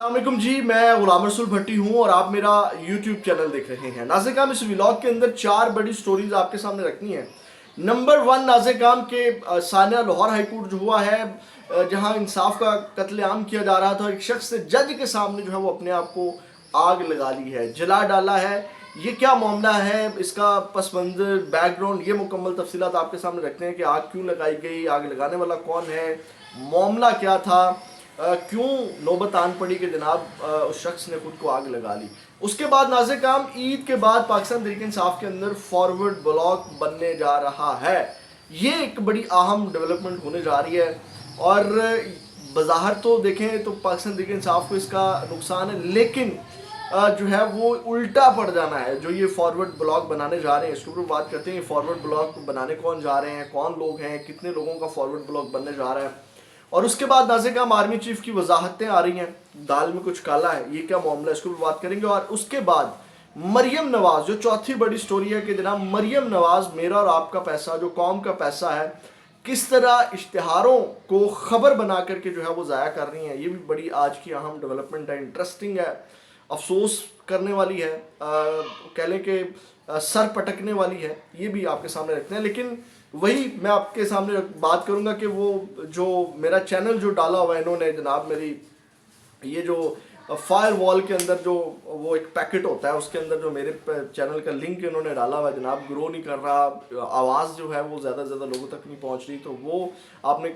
अस्सलामुअलैकुम जी, मैं गुलाम रसूल भट्टी हूँ और आप मेरा YouTube चैनल देख रहे हैं। नाज़िर काम इस व्लॉग के अंदर चार बड़ी स्टोरीज आपके सामने रखनी है। नंबर वन, नाज़िर काम के सानिया लाहौर हाई कोर्ट जो हुआ है, जहाँ इंसाफ का कत्लेआम किया जा रहा था, एक शख्स ने जज के सामने जो है वो अपने आप को आग लगा ली है, जला डाला है। ये क्या मामला है, इसका पस मंज़र, बैकग्राउंड, ये मुकम्मल तफसीलात आपके सामने रखते हैं कि आग क्यों लगाई गई, आग लगाने वाला कौन है, मामला क्या था, क्यों नौबत आन पड़ी कि जनाब उस शख्स ने खुद को आग लगा ली। उसके बाद नाज़िर काम, ईद के बाद पाकिस्तान तहरीक इंसाफ के अंदर फॉरवर्ड ब्लॉक बनने जा रहा है। ये एक बड़ी अहम डेवलपमेंट होने जा रही है और बज़ाहिर तो देखें तो पाकिस्तान तहरीक इंसाफ को इसका नुकसान है, लेकिन जो है वो उल्टा पड़ जाना है। जो ये फॉरवर्ड ब्लॉक बनाने जा रहे हैं, इसके ऊपर बात करते हैं। ये फॉरवर्ड ब्लॉक बनाने कौन जा रहे हैं, कौन लोग हैं, कितने लोगों का फॉरवर्ड ब्लॉक बनने जा रहा है। और उसके बाद नाज़िर काम आर्मी चीफ की वजाहतें आ रही हैं, दाल में कुछ काला है, ये क्या मामला है, इसको भी बात करेंगे। और उसके बाद मरियम नवाज, जो चौथी बड़ी स्टोरी है कि जनाब मरियम नवाज, मेरा और आपका पैसा, जो कौम का पैसा है, किस तरह इश्तिहारों को खबर बना करके जो है वो ज़ाया कर रही हैं। ये भी बड़ी आज की अहम डेवलपमेंट है, इंटरेस्टिंग है, अफसोस करने वाली है, कह लें कि सर पटकने वाली है। ये भी आपके सामने रखते हैं, लेकिन वही मैं आपके सामने बात करूंगा कि वो जो मेरा चैनल जो डाला हुआ है इन्होंने, जनाब मेरी ये जो फायर वॉल के अंदर जो वो एक पैकेट होता है, उसके अंदर जो मेरे चैनल का लिंक इन्होंने डाला हुआ है, जनाब ग्रो नहीं कर रहा, आवाज़ जो है वो ज़्यादा से ज़्यादा लोगों तक नहीं पहुंच रही। तो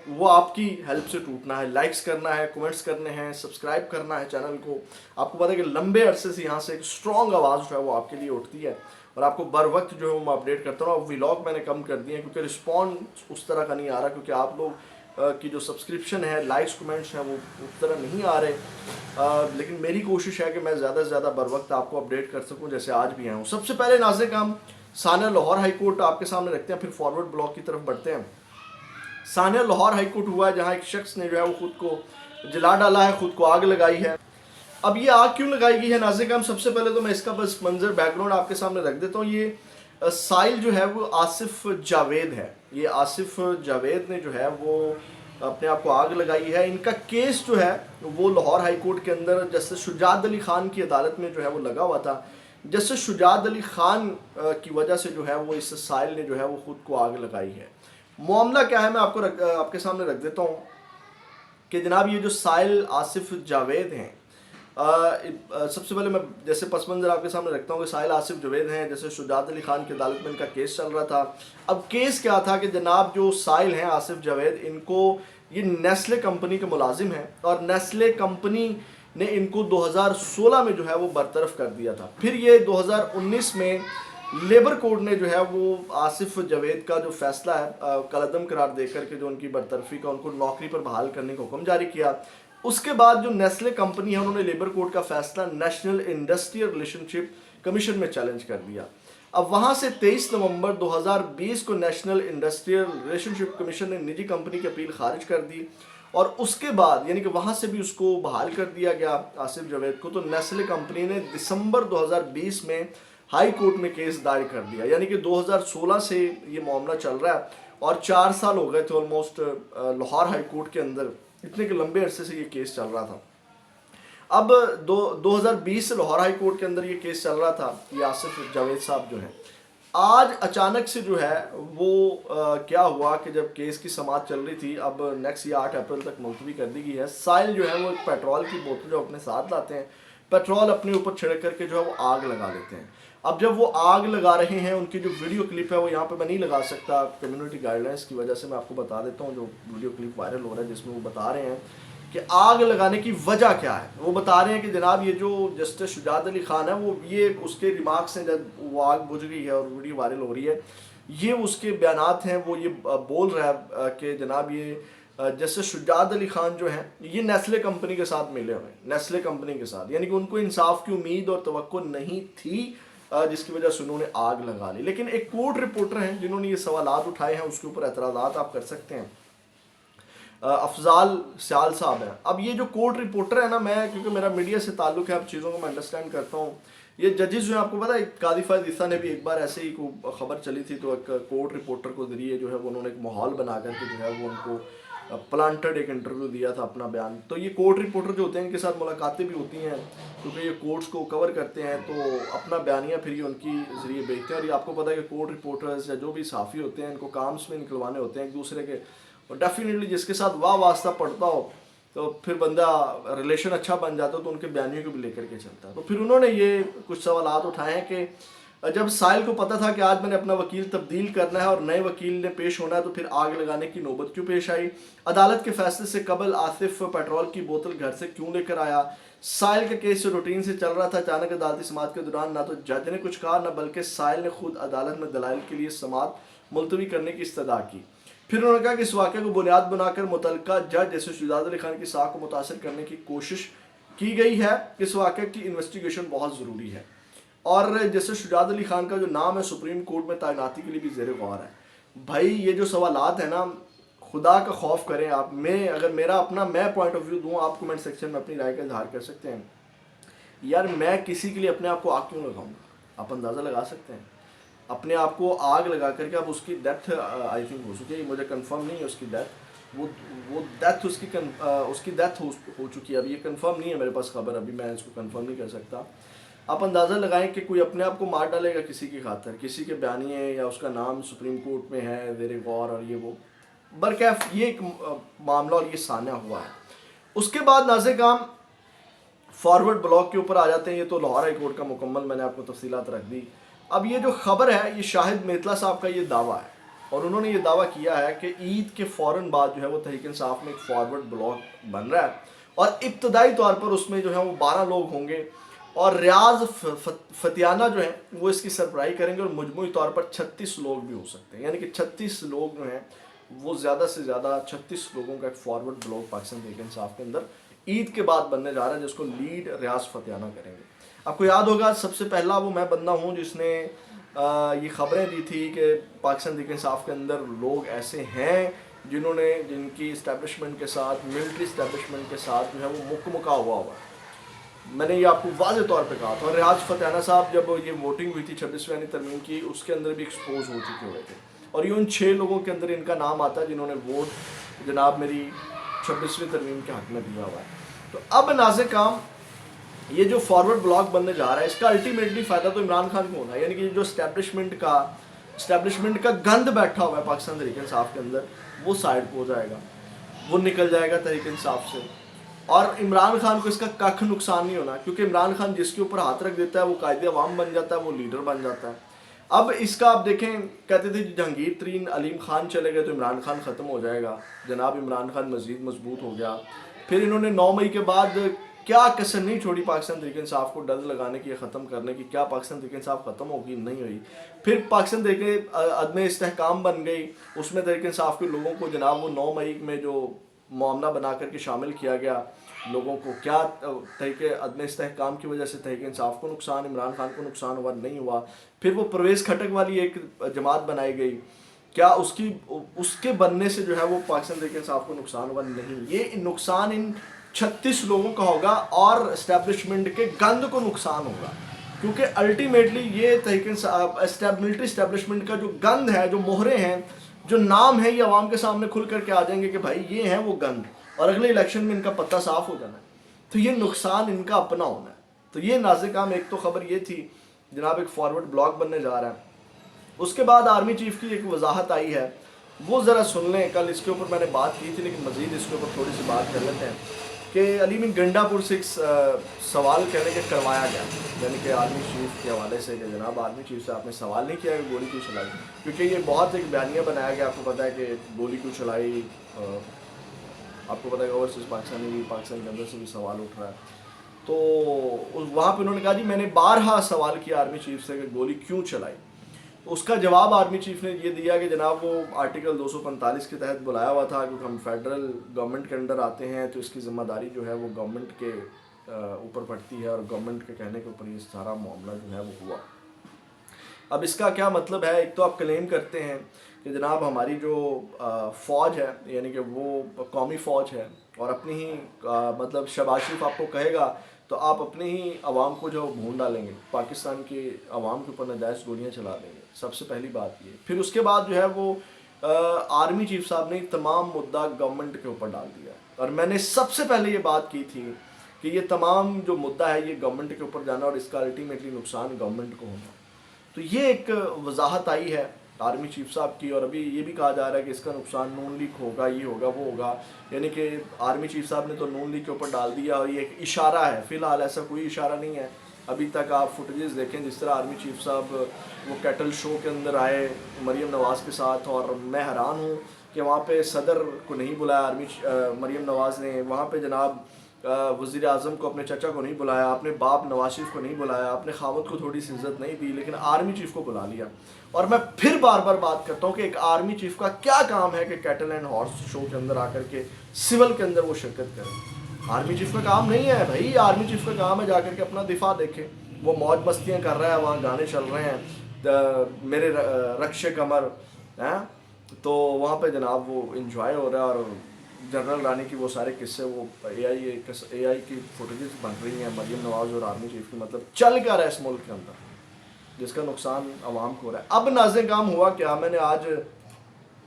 वो आपकी हेल्प से टूटना है। लाइक्स करना है, कमेंट्स करने हैं, सब्सक्राइब करना है चैनल को। आपको पता है कि लंबे अरसे से यहाँ से एक स्ट्रॉन्ग आवाज़ जो है वो आपके लिए उठती है और आपको बर वक्त जो है वो मैं अपडेट करता हूँ। अब व्लॉग मैंने कम कर दिए हैं क्योंकि रिस्पॉन्स उस तरह का नहीं आ रहा, क्योंकि आप लोग की जो सब्सक्रिप्शन है, लाइक्स कमेंट्स हैं, वो उस तरह नहीं आ रहे। लेकिन मेरी कोशिश है कि मैं ज़्यादा से ज़्यादा बर वक्त आपको अपडेट कर सकूं, जैसे आज भी आया हूँ। सबसे पहले नाज़िर काम सानिया लाहौर हाई कोर्ट आपके सामने रखते हैं, फिर फॉरवर्ड ब्लॉक की तरफ बढ़ते हैं। सानिया लाहौर हाई कोर्ट हुआ है जहाँ एक शख्स ने जो है वो खुद को जला डाला है, खुद को आग लगाई है। अब ये आग क्यों लगाई गई है नाज़िर काम, सबसे पहले तो मैं इसका बस मंजर बैकग्राउंड आपके सामने रख देता हूँ। ये साइल जो है वो आसिफ जावेद है। ये आसिफ जावेद ने जो है वो अपने आप को आग लगाई है। इनका केस जो है वो लाहौर हाई कोर्ट के अंदर जस्टिस शुजात अली खान की अदालत में जो है वो लगा हुआ था। जस्टिस शुजात अली खान की वजह से जो है वो इस साइल ने जो है वो खुद को आग लगाई है। मामला क्या है मैं आपके सामने रख देता हूँ कि जनाब ये जो साइल आसिफ जावेद हैं, सबसे पहले मैं जैसे पस मंज़र आपके सामने रखता हूँ कि साहिल आसिफ जावेद हैं, जैसे शुजात अली खान की अदालत में इनका केस चल रहा था। अब केस क्या था कि जनाब जो साहिल हैं आसिफ जावेद, इनको ये नेस्ले कंपनी के मुलाजिम हैं और नेस्ले कंपनी ने इनको 2016 में जो है वो बरतरफ कर दिया था। फिर ये 2019 में लेबर कोर्ट ने जो है वो आसिफ जावेद का जो फैसला है कलअदम करार देकर के जो उनकी बरतरफी का, उनको नौकरी पर बहाल करने का हुक्म जारी किया। उसके बाद जो नेस्ले कंपनी है उन्होंने लेबर कोर्ट का फैसला नेशनल इंडस्ट्रियल रिलेशनशिप कमीशन में चैलेंज कर दिया। अब वहां से 23 नवंबर 2020 को नेशनल इंडस्ट्रियल रिलेशनशिप कमीशन ने निजी कंपनी की अपील खारिज कर दी और उसके बाद यानी कि वहां से भी उसको बहाल कर दिया गया आसिफ जावेद को। तो नेस्ले कंपनी ने दिसंबर 2020 में हाई कोर्ट में केस दायर कर दिया, यानी कि 2016 से ये मामला चल रहा है और 4 साल हो गए थे ऑलमोस्ट लाहौर हाई कोर्ट के अंदर, इतने के लंबे अरसे से ये केस चल रहा था। अब 2020 से लाहौर हाई कोर्ट के अंदर ये केस चल रहा था। ये आसिफ जावेद साहब जो हैं, आज अचानक से जो है वो क्या हुआ कि जब केस की समाअत चल रही थी, अब नेक्स्ट ये 8 अप्रैल तक मुलतवी कर दी गई है। साहिल जो है वो एक पेट्रोल की बोतल जो अपने साथ लाते हैं, पेट्रोल अपने ऊपर छिड़क करके जो है वो आग लगा लेते हैं। अब जब वो आग लगा रहे हैं, उनकी जो वीडियो क्लिप है वो यहाँ पे मैं नहीं लगा सकता कम्युनिटी गाइडलाइंस की वजह से, मैं आपको बता देता हूँ जो वीडियो क्लिप वायरल हो रहा है जिसमें वो बता रहे हैं कि आग लगाने की वजह क्या है। वो बता रहे हैं कि जनाब ये जो जस्टिस शुजात अली खान है वो ये उसके रिमार्क्स हैं जब वो आग बुझ गई है और वीडियो वायरल हो रही है, ये उसके बयानात हैं। वो ये बोल रहा है कि जनाब ये जस्टिस शुजात अली खान जो हैं ये नेस्ले कंपनी के साथ मिले हुए हैं, नेस्ले कंपनी के साथ, यानी कि उनको इंसाफ की उम्मीद और तवक्को नहीं थी जिसकी वजह से उन्होंने आग लगा ली। लेकिन एक कोर्ट रिपोर्टर हैं जिन्होंने ये सवालात उठाए हैं, उसके ऊपर एतराज़ात आप कर सकते हैं। अफजाल सियाल साहब हैं। अब ये जो कोर्ट रिपोर्टर है ना, मैं क्योंकि मेरा मीडिया से ताल्लुक है, अब चीज़ों को मैं अंडरस्टैंड करता हूँ। ये जजेस जो है आपको पता है, कादी फायद ईसा ने भी एक बार ऐसे ही खबर चली थी तो एक कोर्ट रिपोर्टर को जरिए जो है वो उन्होंने एक माहौल बना करके जो है वो उनको प्लांटेड एक इंटरव्यू दिया था अपना बयान। तो ये कोर्ट रिपोर्टर जो होते हैं इनके साथ मुलाकातें भी होती हैं, क्योंकि ये कोर्ट्स को कवर करते हैं, तो अपना बयानिया फिर ये उनकी ज़रिए भेजते हैं। और ये आपको पता है कि कोर्ट रिपोर्टर्स या जो भी सहाफ़ी होते हैं इनको काम में निकलवाने होते हैं एक दूसरे के, और डेफिनेटली जिसके साथ वाह वास्ता पड़ता हो तो फिर बंदा रिलेशन अच्छा बन जाता है तो उनके बयानियों को भी लेकर के चलता है। तो फिर उन्होंने ये कुछ सवालात उठाए हैं कि जब साहिल को पता था कि आज मैंने अपना वकील तब्दील करना है और नए वकील ने पेश होना है, तो फिर आग लगाने की नौबत क्यों पेश आई? अदालत के फैसले से कबल आसिफ पेट्रोल की बोतल घर से क्यों लेकर आया? साहिल का केस रूटीन से चल रहा था, अचानक अदालती समाअत के दौरान ना तो जज ने कुछ कहा, न बल्कि साहिल ने खुद अदालत में दलाइल के लिए समाअत मुलतवी करने की इस्तदा की। फिर उन्होंने कहा कि इस वाक़े को बुनियाद बनाकर मुतल्लिका जज जैसे शुजात अली खान की साख को मुतासर करने की कोशिश की गई है। इस वाक़े की इन्वेस्टिगेशन बहुत ज़रूरी है, और जैसे शुजात अली खान का जो नाम है सुप्रीम कोर्ट में तैनाती के लिए भी ज़ेर गौर है। भाई ये जो सवालात हैं ना, खुदा का खौफ करें आप। मैं अगर मेरा अपना मैं पॉइंट ऑफ व्यू दूँ, आप कमेंट सेक्शन में अपनी राय का इजहार कर सकते हैं। यार मैं किसी के लिए अपने आप को आग क्यों लगाऊंगा? आप अंदाज़ा लगा सकते हैं। अपने आप को आग लगा करके, अब उसकी डेथ आई थिंक हो चुकी है, मुझे कंफर्म नहीं है उसकी डेथ, वो डेथ उसकी डेथ हो चुकी है। अब ये कंफर्म नहीं है मेरे पास खबर, अभी मैं इसको कंफर्म नहीं कर सकता। आप अंदाज़ा लगाएं कि कोई अपने आप को मार डालेगा किसी की खातर, किसी के बयानिए या उसका नाम सुप्रीम कोर्ट में है ज़ेर गौर, और ये वो बरकैफ ये एक मामला और ये सान्या हुआ है। उसके बाद नाज़े काम फॉरवर्ड ब्लॉक के ऊपर आ जाते हैं। ये तो लाहौर हाई कोर्ट का मुकम्मल मैंने आपको तफसीलात रख दी। अब ये जो खबर है ये शाहिद मेतला साहब का ये दावा है, और उन्होंने ये दावा किया है कि ईद के फ़ौरन बाद जो है वो तहरीक इंसाफ में एक फॉरवर्ड ब्लॉक बन रहा है, और इब्तदाई तौर पर उसमें जो है वो 12 लोग होंगे, और रियाज फतियाना जो है वो इसकी सरबराही करेंगे, और मजमूई तौर पर 36 लोग भी हो सकते हैं। यानी कि 36 लोग जो हैं वो ज़्यादा से ज़्यादा 36 लोगों का एक फॉरवर्ड ब्लॉक पाकिस्तान तहरीक इंसाफ के अंदर ईद के बाद बनने जा रहा है, जिसको लीड रियाज फतियाना करेंगे। आपको याद होगा सबसे पहला वो मैं बंदा हूँ जिसने ये खबरें दी थी कि पाकिस्तान तहरीक इंसाफ के अंदर लोग ऐसे हैं जिनकी इस्टेब्लिशमेंट के साथ, मिलिट्री इस्टेब्लिशमेंट के साथ जो है वो मुक्का हुआ है। मैंने ये आपको वाज़े तौर पे कहा था। और रियाज फतियाना साहब जब ये वोटिंग हुई थी 26वीं तरमीम की, उसके अंदर भी एक्सपोज हो चुके हुए थे, और ये उन 6 लोगों के अंदर इनका नाम आता है जिन्होंने वोट जनाब मेरी 26वीं तरमीम के हक़ में दिया हुआ है। तो अब नाज़े काम ये जो फॉरवर्ड ब्लॉक बनने जा रहा है, इसका अल्टीमेटली फ़ायदा तो इमरान खान को होना है। यानी कि जो इस्टेब्लिशमेंट का गंद बैठा हुआ है पाकिस्तान तहरीक इंसाफ के अंदर, वो साइड को हो जाएगा, वो निकल जाएगा तहरीक इंसाफ से, और इमरान खान को इसका कख नुकसान नहीं होना, क्योंकि इमरान खान जिसके ऊपर हाथ रख देता है वो कायदे अवाम बन जाता है, वो लीडर बन जाता है। अब इसका आप देखें, कहते थे जहांगीर तरीन अलीम खान चले गए तो इमरान खान ख़त्म हो जाएगा, जनाब इमरान खान मज़ीद मजबूत हो गया। फिर इन्होंने 9 मई के बाद क्या कसर नहीं छोड़ी पाकिस्तान तहरीक इंसाफ को डर लगाने की, ख़त्म करने की। क्या पाकिस्तान तहरीक इंसाफ ख़त्म होगी? नहीं हुई। फिर पाकिस्तान तहरीक अदम इस्तेहकाम बन गई, उसमें तहरीक इंसाफ के लोगों को जनाब वो 9 मई में जो मामला बना करके शामिल किया गया लोगों को, क्या तहरीक अदम इस्तेहकाम की वजह से तहरीक इंसाफ को नुकसान, इमरान खान को नुकसान हुआ? नहीं हुआ। फिर वो परवेज़ खटक वाली एक जमात बनाई गई, क्या उसके बनने से जो है वो पाकिस्तान तहरीक इंसाफ को नुकसान हुआ? नहीं। ये नुकसान इन 36 लोगों का होगा, और इस्टेब्लिशमेंट के गंद को नुकसान होगा, क्योंकि अल्टीमेटली ये तहरीक मिलिट्री इस्टेब्लिशमेंट का जो गंद है, जो मोहरे हैं, जो नाम है, ये आवाम के सामने खुल करके आ जाएंगे कि भाई ये हैं वो गंद, और अगले इलेक्शन में इनका पत्ता साफ हो जाना है। तो ये नुकसान इनका अपना होना है। तो ये नाज़े काम एक तो खबर ये थी जनाब, एक फॉरवर्ड ब्लॉक बनने जा रहा है। उसके बाद आर्मी चीफ की एक वजाहत आई है, वो ज़रा सुन लें। कल इसके ऊपर मैंने बात की थी, लेकिन मज़ीद इसके ऊपर थोड़ी सी बात कर लेते हैं कि अली मीन गंडापुर से एक सवाल कहने के करवाया गया, यानी कि आर्मी चीफ के हवाले से कि जनाब आर्मी चीफ से आपने सवाल नहीं किया कि गोली क्यों चलाई, क्योंकि ये बहुत एक बयानिया बनाया गया। आपको पता है कि गोली क्यों चलाई, आपको पता है ओवरसीज़ पाकिस्तान के अंदर से भी सवाल उठ रहा है। तो वहाँ पर उन्होंने कहा जी मैंने बारहा सवाल किया आर्मी चीफ से कि गोली क्यों चलाई। उसका जवाब आर्मी चीफ ने ये दिया कि जनाब वो आर्टिकल 245 के तहत बुलाया हुआ था, क्योंकि हम फेडरल गवर्नमेंट के अंडर आते हैं, तो इसकी ज़िम्मेदारी जो है वो गवर्नमेंट के ऊपर पड़ती है, और गवर्नमेंट के कहने के ऊपर ये सारा मामला जो है वो हुआ। अब इसका क्या मतलब है? एक तो आप क्लेम करते हैं कि जनाब हमारी जो फ़ौज है, यानी कि वो कौमी फ़ौज है, और अपनी ही मतलब शहबाज शरीफ आपको कहेगा तो आप अपने ही आवाम को जो भून डालेंगे, पाकिस्तान के आवाम के ऊपर नाजायज़ गोलियाँ चला देंगे। सबसे पहली बात ये। फिर उसके बाद जो है वो आर्मी चीफ साहब ने तमाम मुद्दा गवर्नमेंट के ऊपर डाल दिया और मैंने सबसे पहले ये बात की थी कि ये तमाम जो मुद्दा है ये गवर्नमेंट के ऊपर जाना और इसका अल्टीमेटली नुकसान गवर्नमेंट को होना। तो ये एक वजाहत आई है आर्मी चीफ साहब की, और अभी ये भी कहा जा रहा है कि इसका नुकसान नून लीग होगा, ये होगा, वो होगा। यानी कि आर्मी चीफ साहब ने तो नून लीग के ऊपर डाल दिया और ये एक इशारा है। फ़िलहाल ऐसा कोई इशारा नहीं है। अभी तक आप फुटेजेस देखें, जिस तरह आर्मी चीफ साहब वो कैटल शो के अंदर आए मरीम नवाज़ के साथ, और मैं हैरान हूँ कि वहाँ पे सदर को नहीं बुलाया मरीम नवाज़ ने, वहाँ पे जनाब वज़ीर आज़म को, अपने चचा को नहीं बुलाया, अपने बाप नवाज शरीफ को नहीं बुलाया, अपने खामद को थोड़ी सी इज्जत नहीं दी, लेकिन आर्मी चीफ को बुला लिया। और मैं फिर बार बार बात करता हूँ कि एक आर्मी चीफ का क्या काम है कि कैटल एंड हॉर्स शो के अंदर आकर के सिविल के अंदर वो शिरकत करें। आर्मी चीफ का काम नहीं है भाई, आर्मी चीफ का काम है जाकर के अपना दिफा देखे। वो मौज मस्तियाँ कर रहा है, वहाँ गाने चल रहे हैं मेरे रक्षे कमर हैं, तो वहाँ पे जनाब वो इंजॉय हो रहा है। और जनरल रानी की वो सारे किस्से, वो एआई की फुटेजेस बन रही हैं मरीम नवाज़ और आर्मी चीफ की, मतलब चल क्या रहा है इस मुल्क के अंदर, जिसका नुकसान आवाम को हो रहा है। अब नाज़े काम हुआ क्या, मैंने आज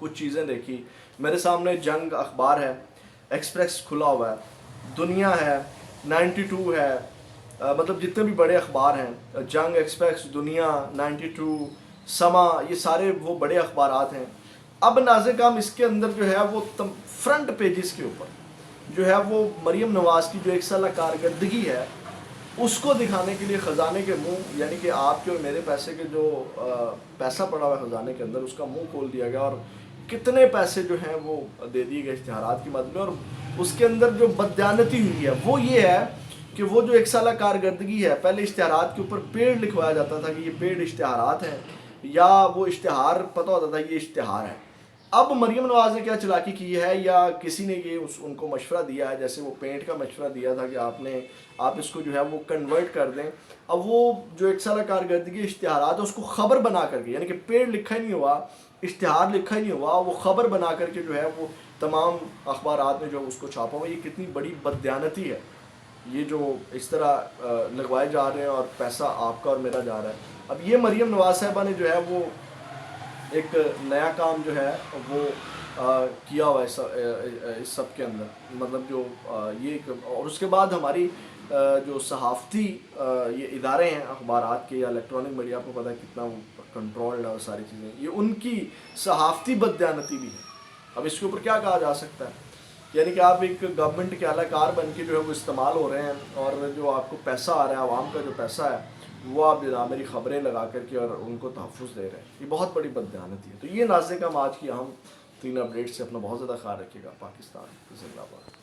कुछ चीज़ें देखी, मेरे सामने जंग अखबार है, एक्सप्रेस खुला हुआ है, दुनिया है, 92 है, मतलब जितने भी बड़े अखबार हैं, जंग, एक्सप्रेस, दुनिया, 92, समा, ये सारे वो बड़े अखबारात हैं। अब नाज़े काम इसके अंदर जो है वो फ्रंट पेजेस के ऊपर जो है वो मरीम नवाज़ की जो 1 साल कारकर्दगी है उसको दिखाने के लिए ख़जाने के मुंह, यानी कि आपके और मेरे पैसे के जो पैसा पड़ा हुआ है ख़जाने के अंदर, उसका मुंह खोल दिया गया और कितने पैसे जो हैं वो दे दिए गए इश्तिहारात की मद में। और उसके अंदर जो बददियानती हुई है वो ये है कि वो जो 1 साल कारकर्दगी है, पहले इश्तिहारात के ऊपर पेड लिखवाया जाता था कि ये पेड इश्तिहारात हैं, या वो इश्तिहार पता होता था ये इश्तिहार है। अब मरीम नवाज़ ने क्या चालाकी की है, या किसी ने ये उनको मशवरा दिया है, जैसे वो पेंट का मशवरा दिया था कि आप इसको जो है वो कन्वर्ट कर दें। अब वो जो 1 साल कारकर्दगी इश्तिहारात है उसको ख़बर बना करके, यानी कि पेड लिखा ही नहीं हुआ, इश्तिहार लिखा ही नहीं हुआ, वो ख़बर बना करके जो है वो तमाम अखबारात में जो उसको छापा हुआ। ये कितनी बड़ी बददियानती है, ये जो इस तरह लगवाए जा रहे हैं और पैसा आपका और मेरा जा रहा है। अब ये मरीम नवाज़ साहिबा ने जो है वो एक नया काम जो है वो किया हुआ है इस सब के अंदर, मतलब जो ये और उसके बाद हमारी जो सहाफ़ती ये इदारे हैं अखबारात के या इलेक्ट्रॉनिक मीडिया, आपको पता है कितना वो कंट्रोल्ड है और सारी चीज़ें, ये उनकी सहाफ़ती बददियानती भी है। अब इसके ऊपर क्या कहा जा सकता है, यानी कि आप एक गवर्नमेंट के अहलकार बन के जो है वो इस्तेमाल हो रहे हैं, और जो आपको पैसा आ रहा है, आवाम का जो पैसा है वो आप जनाब मेरी ख़बरें लगा करके और उनको तहफ़्फ़ुज़ दे रहे हैं। ये बहुत बड़ी बददियानती है। तो ये नाज़े काम आज की अहम 3 अपडेट से अपना बहुत ज़्यादा ख्याल रखिएगा। पाकिस्तान जिंदाबाद।